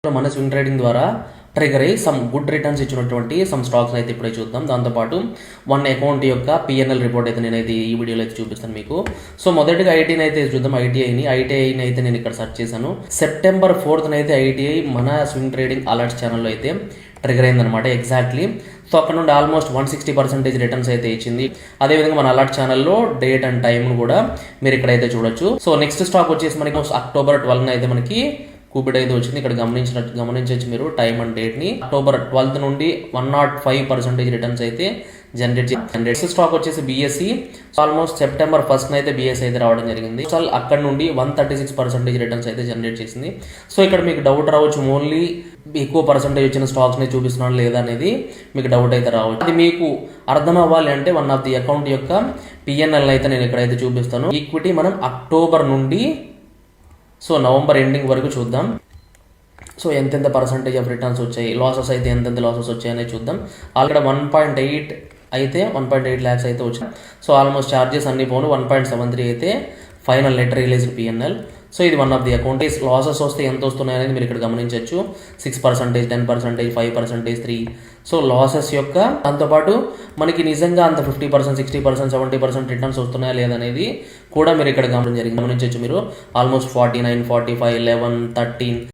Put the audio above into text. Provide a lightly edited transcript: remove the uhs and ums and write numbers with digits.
మన swing trading ద్వారా trigger అయ్యి సమ్ గుడ్ రిటర్న్స్ ఇచ్చినటువంటి సమ్ స్టాక్స్ అయితే ఇప్పుడే చూద్దాం. దాంతోపాటు వన్ అకౌంట్ యొక్క పిఎన్ఎల్ రిపోర్ట్ అయితే నేనైతే ఈ వీడియోలో అయితే చూపిస్తాను మీకు. సో మొదటిగా ఐటీని అయితే చూద్దాం. ఐటీఐని అయితే నేను ఇక్కడ సెర్చ్ చేశాను. September 4th అయితే ఐటీఐ మన స్వింగ్ ట్రేడింగ్ అలర్ట్స్ ఛానల్లో అయితే ట్రిగర్ అయిందనమాట ఎగ్జాక్ట్లీ. సో అక్కడ నుండి ఆల్మోస్ట్ 160% రిటర్న్స్ అయితే ఇచ్చింది. అదేవిధంగా మన అలర్ట్ ఛానల్లో డేట్ అండ్ టైం కూడా మీరు ఇక్కడైతే చూడొచ్చు. సో నెక్స్ట్ స్టాక్ వచ్చేసి మనకి October 12 అయితే మనకి కూబిడ్ అయితే వచ్చింది. ఇక్కడ గమనించవచ్చు మీరు టైం అండ్ డేట్ ని. October 12 నుండి 105% రిటర్న్స్ అయితే జనరేట్ స్టాక్ వచ్చేసి బిఎస్సి. ఆల్మోస్ట్ September 1st అయితే బిఎస్సి అయితే రావడం జరిగింది. సో అక్కడ నుండి 136% రిటర్న్స్ అయితే జనరేట్ చేసింది. సో ఇక్కడ మీకు డౌట్ రావచ్చు, ఓన్లీ ఎక్కువ పర్సెంటేజ్ వచ్చిన స్టాక్స్ ని చూపిస్తున్నాను లేదా అనేది మీకు డౌట్ అయితే రావచ్చు. అది మీకు అర్థం అవ్వాలి అంటే వన్ ఆఫ్ ది అకౌంట్ యొక్క పిఎన్ఎల్ అయితే నేను ఇక్కడైతే చూపిస్తాను. ఈక్విటీ మనం అక్టోబర్ నుండి నవంబర్ ఎండింగ్ వరకు చూద్దాం. సో ఎంతెంత పర్సంటేజ్ ఆఫ్ రిటర్న్స్ వచ్చాయి, లాసెస్ అయితే ఎంతెంత లాసెస్ వచ్చాయి అనేది చూద్దాం. ఆల్రెడీ 1.8 అయితే 1.8 lakhs అయితే వచ్చాయి. సో ఆల్మోస్ట్ ఛార్జెస్ అన్ని పోను 1.73 అయితే final net realised PNL. So ఇది one of the account. Losses వస్తే ఎంత వస్తున్నాయి అనేది మీరు ఇక్కడ గమనించవచ్చు. 6%, 10%, 5%, 3. సో లాసెస్ యొక్క దాంతోపాటు మనకి నిజంగా అంత 50%, 60%, 70% రిటర్న్స్ వస్తున్నాయా లేదనేది కూడా మీరు ఇక్కడ గమనించవచ్చు. మీరు ఆల్మోస్ట్ 49, 45, 11, 13